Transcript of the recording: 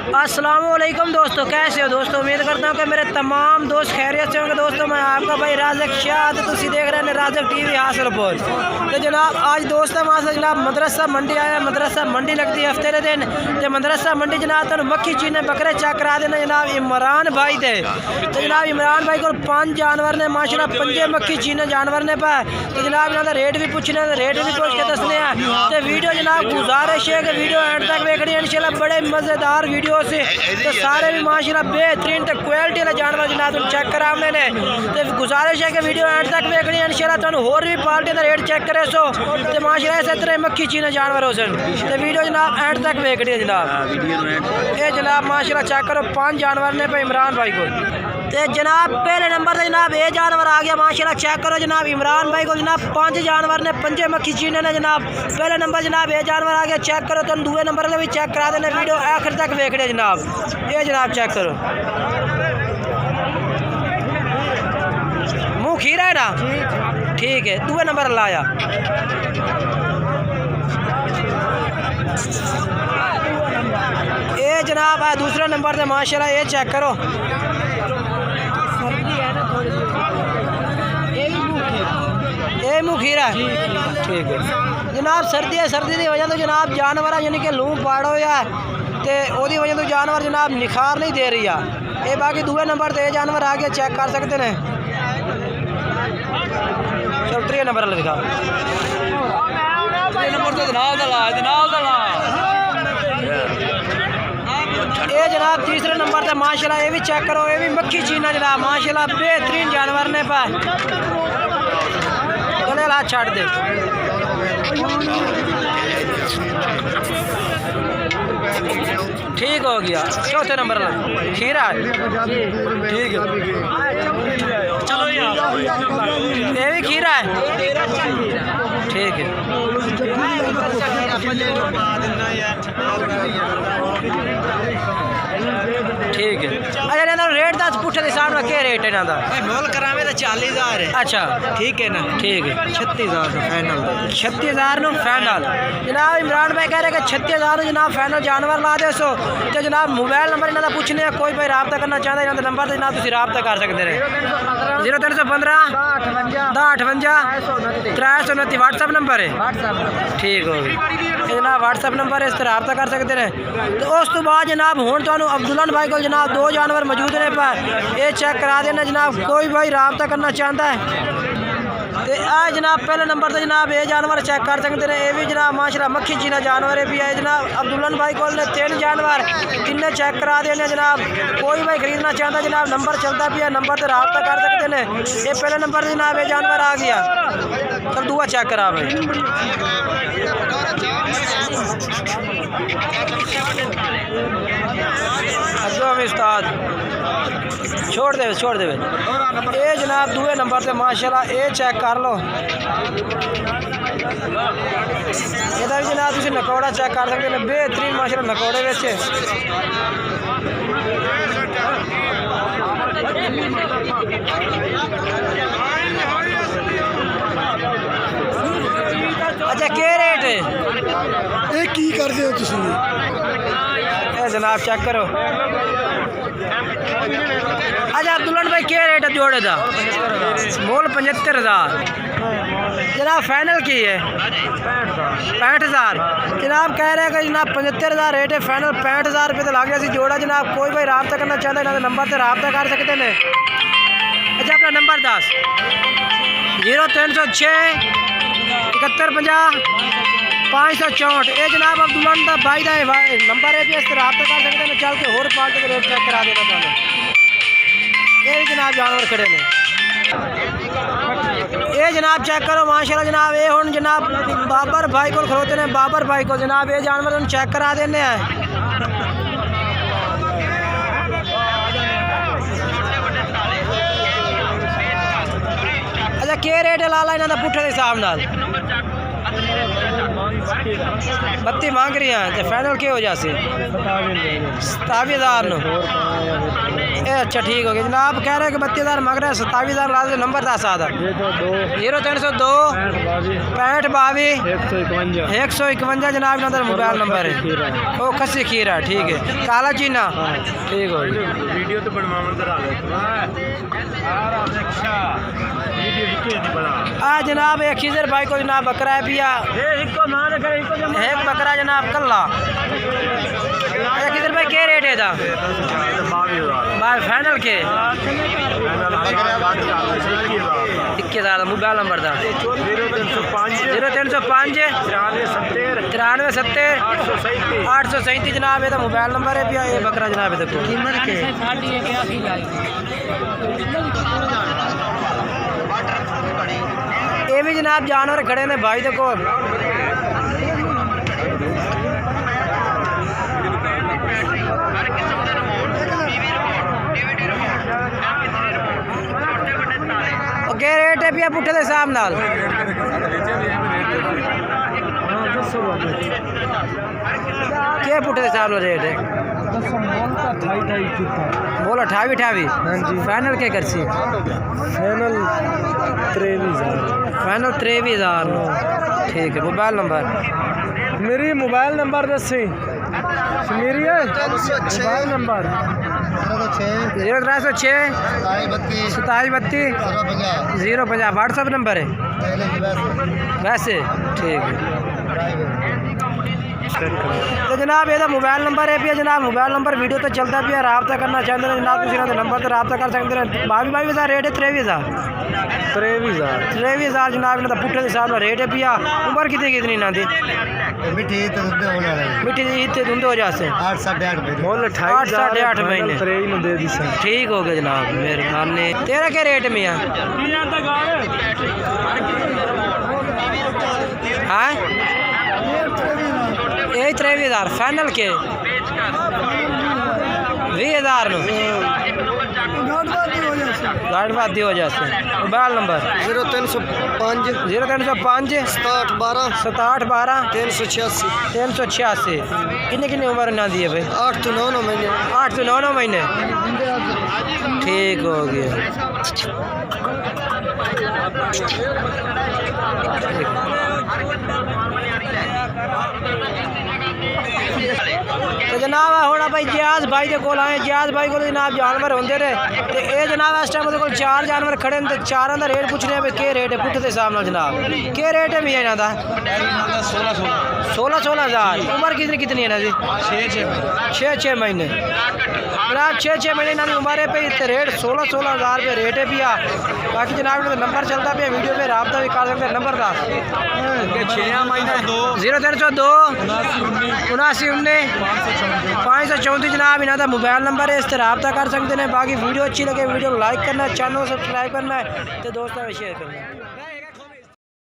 अस्सलामुअलैकुम दोस्तों, कैसे हो दोस्तों। उम्मीद करता हूँ कि मेरे तमाम दोस्त खैरियत से होंगे। दोस्तों मैं आपका भाई राज़क शाह, तुम देख रहे हैं राज़क टीवी हासिलपुर। तो जनाब आज दोस्तों वहाँ जनाब मदरसा मंडी आया। मदरसा मंडी लगती है हफ्ते के दिन। तो मदरसा मंडी जनाब तुम मक्खी चीने बकरे चेक करा देना। जनाब इमरान भाई थे, तो जनाब इमरान भाई को 5 जानवर ने माशाल्लाह 5 मक्खी चीने जानवर ने पाए। तो जनाब इन्होंने रेट भी पूछने, रेट भी पूछ के दसने हैं। तो वीडियो जनाब गुजारिश है कि वीडियो एंड तक देखनी है इंशाल्लाह। बड़े मज़ेदार वीडियो से तो सारे भी माशाल्लाह बेहतरीन तो क्वालिटी वाला जानवर जनाब तुम चेक करा हमने ने। तो गुजारिश है कि वीडियो एंड तक देखनी है इंशाल्लाह। तुम होर भी पार्टी का रेट चेक करे सो तो माशाल्लाह इस तरह मक्खी चीने जानवर हो सन। तो वीडियो जनाब एंड तक देखनी है जनाब। ये जनाब माशाल्लाह चेक करो 5 जानवर ने पे इमरान भाई को। तो जनाब पहले नंबर से जनाब ये जानवर आ गया माशाल्लाह चेक करो जनाब इमरान भाई को। जनाब 5 जानवर ने 5 मक्खी चीने ने जनाब। पहले नंबर जनाब ये जानवर आ गया चेक करो। तुम दूसरे नंबर से भी चेक करा देना। वीडियो आखिर तक देख रहे जनाब। ये जनाब चेक करो, मुँह खीरा है ना, ठीक है। दूसरे नंबर लाया ये जनाब है दूसरे नंबर से माशाल्लाह। ये चेक करो, ये मुँह खीरा ठीक है जनाब। सर्दी है, सर्दी की वजह तो जनाब जानवर यानी कि लूँ पाड़ो या तो वही वजह तो जानवर जनाब निखार नहीं दे रही है। ये बाकी दूसरे नंबर से ये जानवर आ गया चेक कर सकते हैं। चल 3 नंबर लिखा ये जनाब तीसरे नंबर से माशाल्लाह। ये भी चेक करो, ये भी मक्खी चीना जनाब माशाल्लाह बेहतरीन जानवर ने पाए। चले हाथ छाड़ दे, ठीक हो गया। चौथे नंबर खीरा ठीक है, चलो ये भी खीरा है ठीक है। ठीक है। अच्छा इन्होंने रेट दस पुछे के सामने क्या रेट है इन्हों का? मोल करावे तो 40,000 है। अच्छा ठीक है ना, ठीक है। 36,000 फाइनल, 36,000 नो फाइनल जनाब। इमरान भाई कह रहे कि 36,000 जनाब फाइनल जानवर ला दे सो। तो जनाब मोबाइल नंबर इन्हों का पूछने कोई भाई रबता करना चाहता है इन्होंने नंबर से जनाब तुम रबता कर सकते हैं। 0315 1058 329 व्हाट्सअप नंबर है, ठीक हो जनाब। व्हाट्सअप नंबर है, इस तरह रबता कर सकते हैं। तो उस तो बाद जनाब हूँ तो अब्दुल्ला भाई को जनाब 2 जानवर मौजूद ने पर ये चेक करा देना जनाब। कोई भाई रबता करना चाहता है तो आ जनाब पहले नंबर से जनाब ये जानवर चेक कर सकते हैं। ये भी जनाब माशाल्लाह मक्खी चीना जानवर भी है जनाब। अब्दुल्ला भाई को 3 जानवर किन्ने चेक करा देने जनाब। कोई भाई खरीदना चाहता जनाब नंबर चलता भी है, नंबर से रबता कर सकते हैं। ये पहले नंबर से जनाब ये जानवर आ गया। चल दुआ चेक करा भाई। उस्ताद छोड़ दे ये जनाब दूसरे नंबर से माशाल्लाह। ये चेक कर लो, इधर भी जनाब तुम नकौड़ा चेक कर सकते हैं। बेहतरीन माशाल्लाह नकौड़े बेचे। अच्छा क्या रेट है ये की कर दे तुम? जनाब चेक करो। अच्छा अब्दुल्ला भाई क्या रेट है जोड़े का? मोल 75,000 जनाब। फाइनल की है 65,000 जनाब। कह रहे हैं कि जनाब 75,000 रेट है फाइनल। 65,000 रुपये तो लग गया जोड़ा जनाब। कोई भाई रबता करना चाहता है नंबर से रबता कर सकते हैं। अच्छा अपना नंबर 10 0306 7150 564 ये जनाब अब्दुल्ला भाई का नंबर है भी इस तरह रबता कर सकते हैं। चल के होर पार्टी का रेट चेक करा देना चाहते। ये भी जनाब जानवर खड़े ने। ये जनाब चेक करो माशाल्लाह जनाब। ये हूँ जनाब बाबर भाई को खड़ोते हैं। बाबर भाई को जनाब ये जानवर हम चेक करा देने हैं। अच्छा क्या रेट है लाला इन्हों का पुट्ठे के हिसाब नाल? 32 मांग रही हैं तो फाइनल के हो जासे 27,000 नो। अच्छा ठीक हो गया जनाब। कह रहे हैं कि 32,000 मांग रहे हैं, 27,000 लाल नंबर 10 आता 0302 65 22 151 जनाब ना मोबाइल नंबर है। ओ खसी खीरा ठीक है काला चीना ठीक हो गया। वीडियो तो जनाब एक खीजर भाई को जनाब बकरा है पिया एक बकरा जनाब कल्ला खीजर भाई क्या रेट है था भाई फाइनल के 21,000 मोबाइल नंबर था 0305 93 70 837 जनाब ये तो मोबाइल नंबर है पिया ये बकरा जनाब है देखो कीमत के ये भी जनाब जानवर खड़े ने भाई देखो क्या रेट है भैया पुट्ठे के हिसाब नाल क्या पुट्ठे के हिसाब नाल रेट है बोलो 28 फाइनल क्या करसी फाइनल 23,000 ठीक है। मोबाइल नंबर मेरी मोबाइल नंबर दसी मेरी है मोबाइल नंबर 0306 2732 050 व्हाट्सअप नंबर है वैसे ठीक है। तो जनाब ये मोबाइल नंबर है भी जनाब मोबाइल नंबर वीडियो तो चलता भी है रब्ता करना चाहते हैं जनाब किसी का नंबर तो रब्ता कर सकते हैं। 22,000 रेट है 23,000 जनाब इन्होंने पुट्ठे के हिसाब रेट है पिया। उम्र कितनी इन्हों की मिट्टी इतने धुंधे हो जाते 8 साढ़े 8 महीने ठीक हो गया जनाब मेहरबानी। तेरा क्या रेट में है यही 23,000 फाइनल के 20,000 गाड़ बात हो जाते। मोबाइल नंबर 0305 67 12 386 किन्नी उम्र ना दी है भाई 8 से 9 महीने 8 से 9 महीने ठीक हो गया। तो जनाब हूँ भाई जियाज भाई के कोल आए जियाज भाई को जनाब जानवर होंगे रहे तो ये जनाब इस टाइम को 4 जानवर खड़े हैं तो चारों का रेट पूछ रहे हैं क्या रेट है पुट्ठे के हिसाब नाल जनाब क्या रेट है भैया इन्हों का 16,000 उम्र कितनी है इन्हों की 6 महीने जनाब 6 महीने इन्होंने उम्र है पे रेट 16,000 रुपये रेट है भैया। बाकी जनाब तो नंबर चलता पे वीडियो पे रब्ता भी कर सकते नंबर का 0302 79 534 जनाब इन्हों का मोबाइल नंबर है इस तरह रब्ता कर सकते हैं। बाकी वीडियो अच्छी लगे वीडियो को लाइक करना चैनल को सब्सक्राइब करना है तो दोस्तों में शेयर करना है।